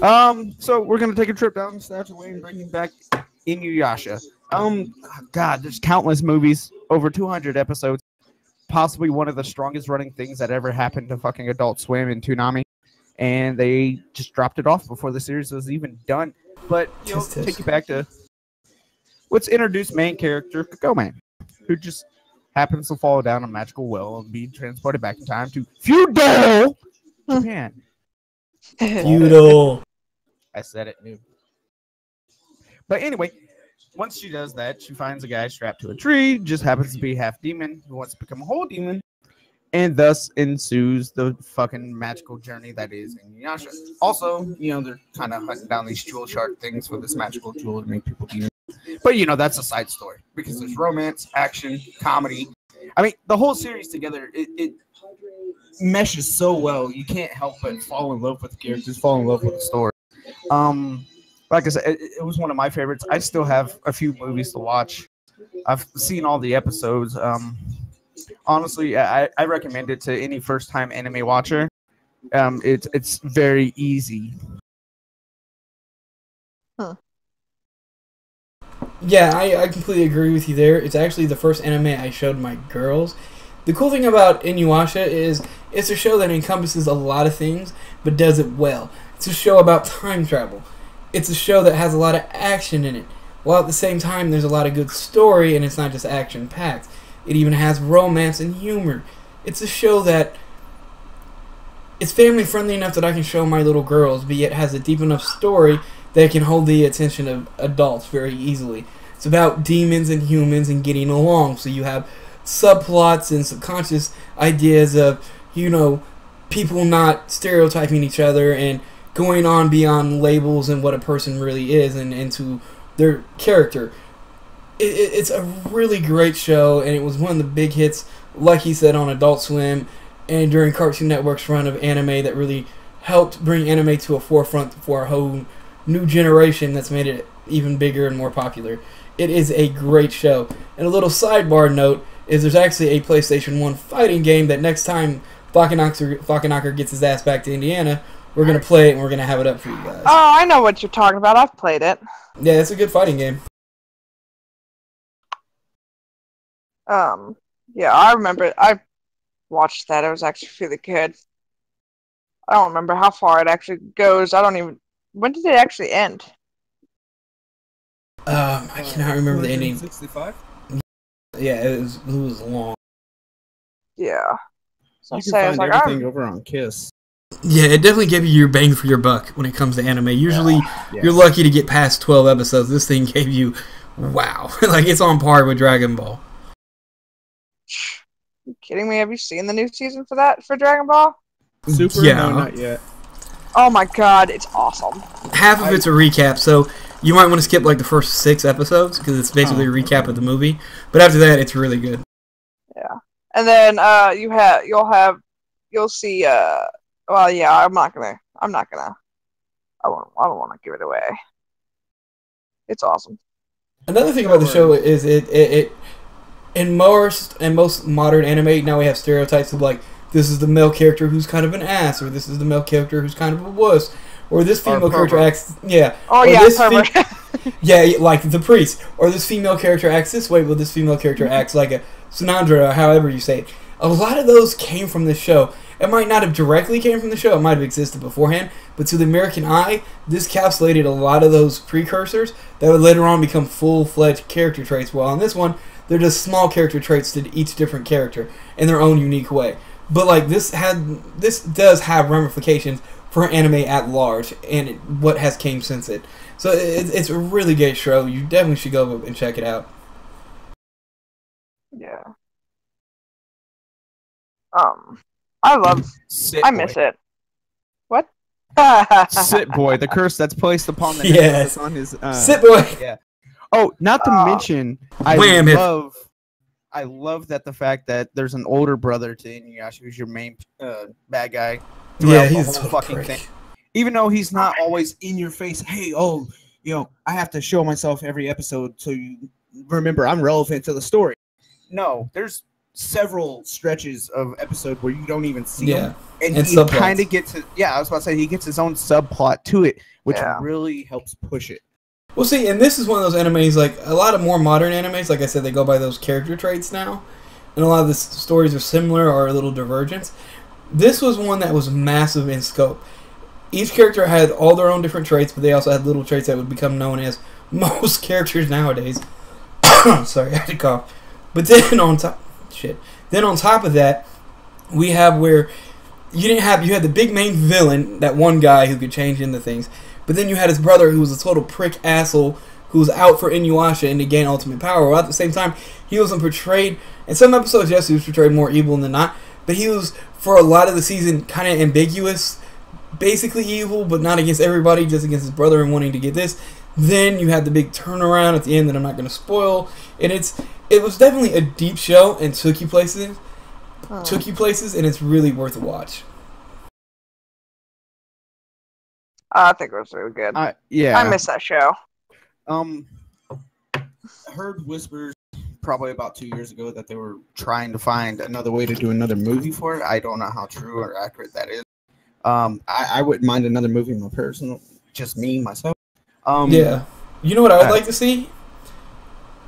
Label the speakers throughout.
Speaker 1: So we're gonna take a trip down StatchWere and bringing back Inuyasha. God, there's countless movies, over 200 episodes, possibly one of the strongest running things that ever happened to fucking Adult Swim and Toonami, and they just dropped it off before the series was even done. But take you back to let's introduce main character Kagome, who just happens to fall down a magical well and be transported back in time to feudal Japan.
Speaker 2: Feudal.
Speaker 1: I said it, dude. But anyway, once she does that, she finds a guy strapped to a tree, just happens to be half demon, who wants to become a whole demon, and thus ensues the fucking magical journey that is Inuyasha. Also, they're kind of hunting down these jewel shard things for this magical jewel to make people demons. But, that's a side story, because there's romance, action, comedy. I mean, the whole series together, it meshes so well, you can't help but fall in love with the characters, fall in love with the story. Like I said, it was one of my favorites. I still have a few movies to watch. I've seen all the episodes. Honestly, I recommend it to any first-time anime watcher. It's very easy.
Speaker 2: Huh. Yeah, I completely agree with you there. It's actually the first anime I showed my girls. The cool thing about Inuyasha is it's a show that encompasses a lot of things, but does it well. It's a show about time travel. It's a show that has a lot of action in it, while at the same time there's a lot of good story, and it's not just action-packed. It even has romance and humor. It's a show that it's family-friendly enough that I can show my little girls, but yet has a deep enough story that can hold the attention of adults very easily. It's about demons and humans and getting along, so you have subplots and subconscious ideas of, people not stereotyping each other and going on beyond labels and what a person really is and into their character. It's a really great show, and it was one of the big hits, like he said, on Adult Swim and during Cartoon Network's run of anime that really helped bring anime to a forefront for a whole new generation that's made it even bigger and more popular. It is a great show. And a little sidebar note is there's actually a PlayStation 1 fighting game that next time Falconacker gets his ass back to Indiana, we're going to play it and we're going to have it up for you guys.
Speaker 3: Oh, I know what you're talking about. I've played it.
Speaker 2: Yeah, it's a good fighting game.
Speaker 3: Yeah, I remember it. I watched that. It was actually really good. I don't remember how far it actually goes. When did it actually end?
Speaker 2: I cannot remember the ending.
Speaker 1: 65?
Speaker 2: Yeah, it was long.
Speaker 3: Yeah. So
Speaker 1: you can find everything over on Kiss.
Speaker 2: Yeah, it definitely gave you your bang for your buck when it comes to anime. Usually, you're lucky to get past 12 episodes. This thing gave you, wow. Like, it's on par with Dragon Ball.
Speaker 3: You kidding me? Have you seen the new season for Dragon Ball?
Speaker 1: Super?
Speaker 2: Yeah.
Speaker 1: No, not yet.
Speaker 3: Oh my god, it's awesome.
Speaker 2: Half of it's a recap, so you might want to skip like the first 6 episodes because it's basically a recap of the movie. But after that, it's really good.
Speaker 3: Yeah, and then you'll see. Well, yeah, I don't want to give it away. It's awesome.
Speaker 2: Another thing about the show is it in most modern anime now we have stereotypes of like, this is the male character who's kind of an ass, or this is the male character who's kind of a wuss, or this female character acts yeah, like the priest, or this female character acts this way, but this female character acts like a Sanandra, or however you say it. A lot of those came from this show. It might not have directly came from the show, it might have existed beforehand, but to the American eye, this encapsulated a lot of those precursors that would later on become full-fledged character traits, while in this one, they're just small character traits to each different character in their own unique way. But like this does have ramifications for anime at large and what has came since it. So it's a really great show. You definitely should go and check it out.
Speaker 3: Yeah. I miss it. What?
Speaker 1: Sit Boy, the curse that's placed upon the
Speaker 2: yes.
Speaker 1: on his
Speaker 2: Sit Boy.
Speaker 1: Yeah. Oh, not to mention, I love that the fact that there's an older brother to Inuyasha who's your main bad guy.
Speaker 2: Yeah, he's
Speaker 1: the whole fucking thing. Even though he's not always in your face, hey, I have to show myself every episode so you remember I'm relevant to the story. No, there's several stretches of episode where you don't even see him, and he
Speaker 2: subplots.
Speaker 1: kind of gets it. Yeah, I was about to say he gets his own subplot to it, which
Speaker 3: Yeah.
Speaker 1: really helps push it.
Speaker 2: Well, see, and this is one of those animes, like a lot of more modern animes, like I said, they go by those character traits now, and a lot of the stories are similar or a little divergent. This was one that was massive in scope. Each character had all their own different traits, but they also had little traits that would become known as most characters nowadays. Sorry, I had to cough. But then on top, Then on top of that, we have where you had the big main villain, that one guy who could change into things, but then you had his brother who was a total prick asshole who was out for Inuyasha and to gain ultimate power. While at the same time, he wasn't portrayed in some episodes. Yes, he was portrayed more evil than not, but he was for a lot of the season kind of ambiguous, basically evil, but not against everybody, just against his brother and wanting to get this. Then you had the big turnaround at the end that I'm not going to spoil, and it was definitely a deep show and took you places, and it's really worth a watch.
Speaker 3: I think it was really good.
Speaker 1: Yeah,
Speaker 3: I miss that show.
Speaker 1: Heard whispers probably about 2 years ago that they were trying to find another way to do another movie for it. I don't know how true or accurate that is. I wouldn't mind another movie, my personal, just me myself.
Speaker 2: Yeah, you know what I would like to see?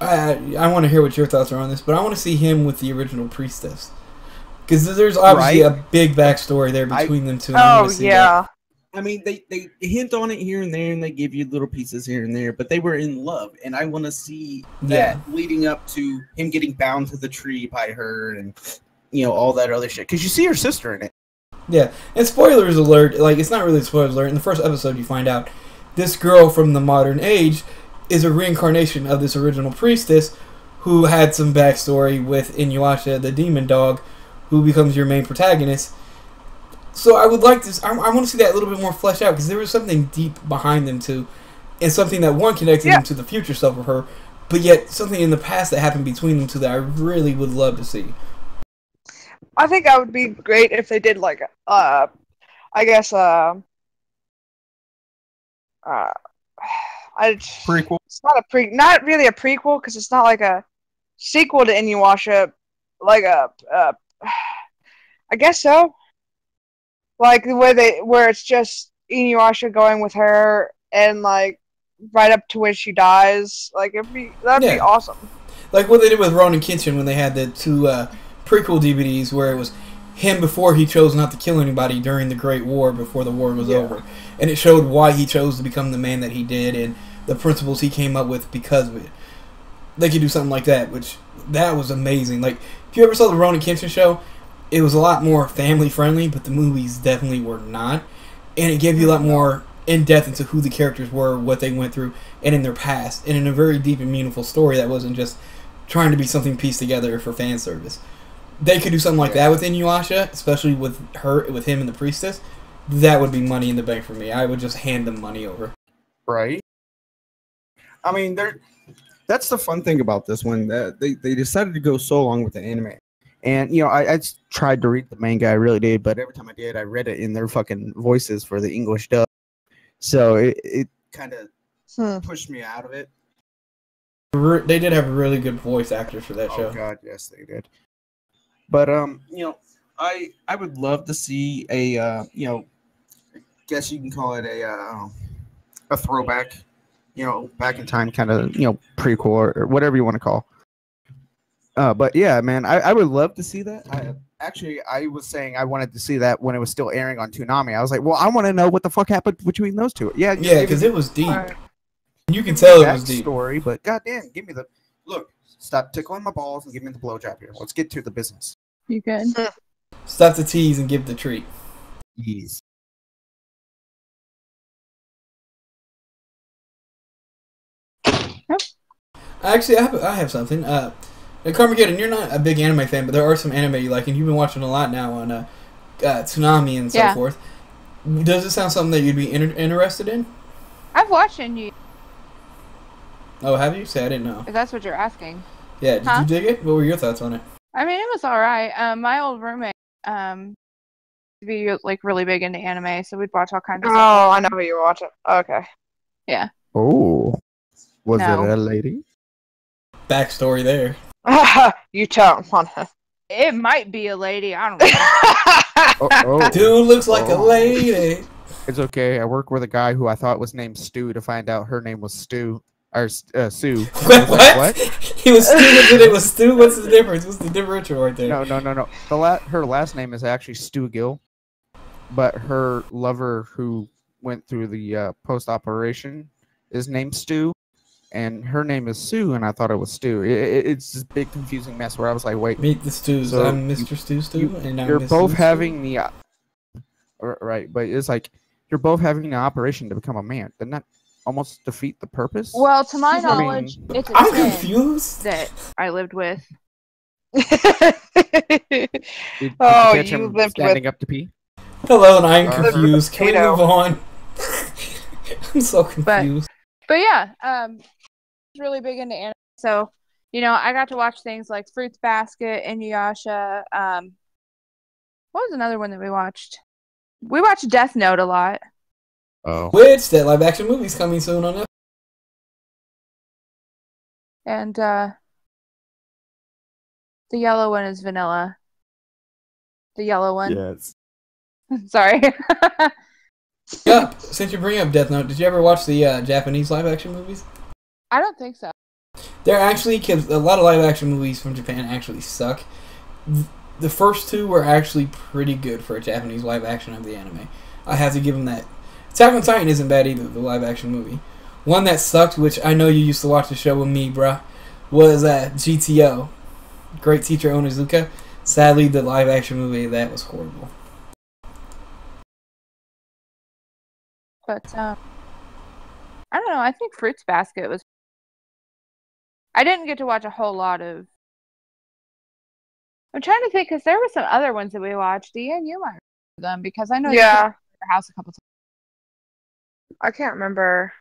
Speaker 2: I want to hear what your thoughts are on this, but I want to see him with the original priestess, because there's obviously a big backstory there between them two.
Speaker 3: Oh yeah.
Speaker 1: That. I mean, they hint on it here and there, and they give you little pieces here and there, but they were in love, and I want to see that leading up to him getting bound to the tree by her, and all that other shit. Because you see her sister in it.
Speaker 2: Yeah, and spoilers alert. Like, it's not really a spoiler alert. In the first episode, you find out this girl from the modern age is a reincarnation of this original priestess who had some backstory with Inuyasha, the demon dog, who becomes your main protagonist. So I would like this. I want to see that a little bit more fleshed out, because there was something deep behind them too, and something that one connected them to the future stuff of her, but yet something in the past that happened between them two that I really would love to see.
Speaker 3: I think that would be great if they did like
Speaker 1: prequel.
Speaker 3: It's not really a prequel, because it's not like a sequel to Inuyasha. Like I guess so. Like the way where it's just Inuyasha going with her, and like right up to when she dies. Like that'd be awesome.
Speaker 2: Like what they did with Ronin Kenshin when they had the two prequel DVDs where it was him before he chose not to kill anybody during the Great War, before the war was over, and it showed why he chose to become the man that he did and the principles he came up with because of it. They could do something like that, which that was amazing. Like if you ever saw the Ronin Kenshin show, it was a lot more family friendly, but the movies definitely were not, and it gave you a lot more in depth into who the characters were, what they went through, and in their past, and in a very deep and meaningful story that wasn't just trying to be something pieced together for fan service. They could do something like that with Inuyasha, especially with him and the priestess. That would be money in the bank for me. I would just hand them money over.
Speaker 1: Right. I mean, that's the fun thing about this one. They decided to go so long with the anime. And, I tried to read the manga, I really did, but every time I did, I read it in their fucking voices for the English dub. So it kind of pushed me out of it.
Speaker 2: They did have really good voice actors for that show.
Speaker 1: Oh, God, yes, they did. But, I would love to see a, guess you can call it a throwback, back in time kind of, prequel or whatever you want to call. But yeah, man, I would love to see that. I was saying I wanted to see that when it was still airing on Toonami. I was like, well, I want to know what the fuck happened between those two. Yeah,
Speaker 2: because it was deep. You can tell it was deep.
Speaker 1: Story, but goddamn, give me the look. Stop tickling my balls and give me the blowjob here. Let's get to the business.
Speaker 4: You good?
Speaker 2: Stop the tease and give the treat.
Speaker 1: Yes.
Speaker 4: Yep.
Speaker 2: Actually, I have something. Carmageddon, you're not a big anime fan, but there are some anime you like, and you've been watching a lot now on Toonami and so forth. Does it sound something that you'd be interested in?
Speaker 4: I've watched Inuyasha.
Speaker 2: Oh, have you? Say I didn't know.
Speaker 4: If that's what you're asking.
Speaker 2: Yeah, did you dig it? What were your thoughts on it?
Speaker 4: I mean, it was alright. My old roommate to be like really big into anime, so we'd watch all kinds of stuff.
Speaker 3: Oh, I know who you're watching. Okay.
Speaker 4: Yeah.
Speaker 1: Oh. Was it a lady?
Speaker 2: Backstory there.
Speaker 3: You don't want to.
Speaker 4: It might be a lady. I don't know.
Speaker 2: Dude looks like a lady.
Speaker 1: It's okay. I work with a guy who I thought was named Stu to find out her name was Stu. Or Sue.
Speaker 2: What?
Speaker 1: Like, what?
Speaker 2: He was Stu, and it was Stu? What's the difference? What's the differential right there?
Speaker 1: No. Her last name is actually Stu Gill. But her lover who went through the post-operation is named Stu. And her name is Sue, and I thought it was Stu. It's this big confusing mess where I was like, wait.
Speaker 2: Meet the Stews. So I'm Mr. Stu, and I'm
Speaker 1: you're
Speaker 2: Mrs.
Speaker 1: both
Speaker 2: Stu.
Speaker 1: having the... right, but it's like, you're both having the operation to become a man. Doesn't that almost defeat the purpose?
Speaker 4: Well, to my knowledge, it's a
Speaker 2: I'm
Speaker 4: twin
Speaker 2: confused.
Speaker 4: that I lived with.
Speaker 1: Did you catch him
Speaker 3: lived
Speaker 1: standing up to pee?
Speaker 2: Hello, and I'm confused. Can we move on? I'm so confused.
Speaker 4: But yeah, it's really big into anime. So, you know, I got to watch things like Fruits Basket, Inuyasha. What was another one that we watched? We watched Death Note a lot.
Speaker 1: Oh.
Speaker 2: Which, that live-action movie's coming soon on Netflix.
Speaker 4: And the yellow one is vanilla. The yellow one.
Speaker 1: Yes.
Speaker 4: Sorry.
Speaker 2: Yeah, since you bring up Death Note, did you ever watch the Japanese live-action movies?
Speaker 4: I don't think so.
Speaker 2: They're actually, because a lot of live-action movies from Japan actually suck. The first two were actually pretty good for a Japanese live-action of the anime. I have to give them that. Attack on Titan isn't bad either, the live-action movie. One that sucked, which I know you used to watch the show with me, bruh, was GTO. Great Teacher Onizuka. Sadly, the live-action movie of that was horrible.
Speaker 4: But, I don't know. I think Fruits Basket was... I didn't get to watch a whole lot of... I'm trying to think, because there were some other ones that we watched. Ian, you might remember them, because I know you came to your house a couple times.
Speaker 3: I can't remember.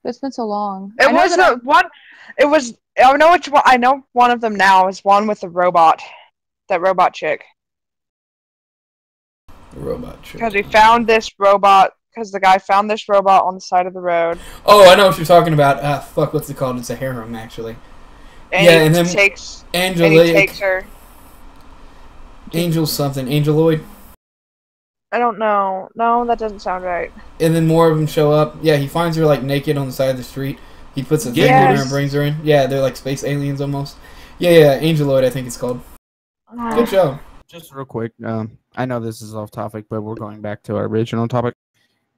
Speaker 4: It's been so long.
Speaker 3: It was one. It was. I know which one. I know one of them now is one with the robot. That robot chick.
Speaker 2: The robot chick.
Speaker 3: Because we found this robot. Because the guy found this robot on the side of the road.
Speaker 2: Oh, I know what you're talking about. Fuck, what's it called? It's a harem, actually.
Speaker 3: And
Speaker 2: yeah,
Speaker 3: he
Speaker 2: and then
Speaker 3: takes.
Speaker 2: Angel.
Speaker 3: And he takes her.
Speaker 2: Angel something. Angeloid.
Speaker 3: I don't know. No, that doesn't sound right.
Speaker 2: And then more of them show up. Yeah, he finds her like naked on the side of the street. He puts a thing in her and brings her in. Yeah, they're like space aliens almost. Yeah, Angeloid I think it's called. Good show.
Speaker 1: Just real quick, I know this is off topic, but we're going back to our original topic.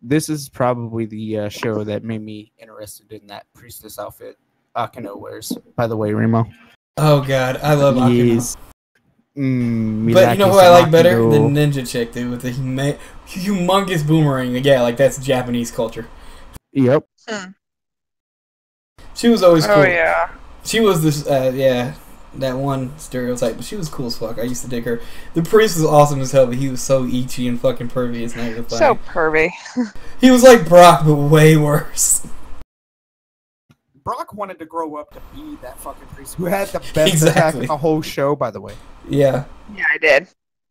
Speaker 1: This is probably the show that made me interested in that priestess outfit Akino wears. By the way, Remo.
Speaker 2: Oh god, I love Akino.
Speaker 1: Yes.
Speaker 2: But you know who I like better? The ninja chick, dude, with the humongous boomerang. Yeah, like that's Japanese culture.
Speaker 1: Yep.
Speaker 2: She was always cool.
Speaker 3: Oh yeah.
Speaker 2: She was this, that one stereotype, but she was cool as fuck. I used to dig her. The priest was awesome as hell, but he was so itchy and fucking pervy. It's not even funny.
Speaker 3: So pervy.
Speaker 2: He was like Brock, but way worse.
Speaker 1: Brock wanted to grow up to be that fucking priest who had the best attack in the whole show, by the way.
Speaker 2: Yeah.
Speaker 3: Yeah, I did.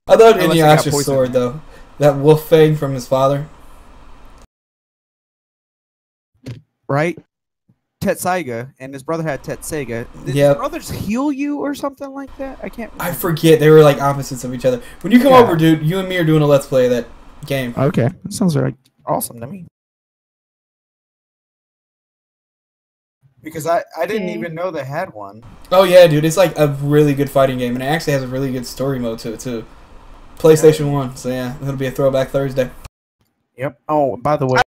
Speaker 2: I thought Inuyasha's sword, though. That wolf fang from his father.
Speaker 1: Right? Tetsaiga, and his brother had Tetseiga. Did his brothers heal you or something like that? I can't remember.
Speaker 2: I forget. They were like opposites of each other. When you come over, dude, you and me are doing a Let's Play of that game.
Speaker 1: Okay. That sounds like awesome to me. Because I didn't even know they had one.
Speaker 2: Oh yeah, dude, it's like a really good fighting game, and it actually has a really good story mode to it too. PlayStation 1, so yeah, it'll be a throwback Thursday.
Speaker 1: Yep. Oh, by the way,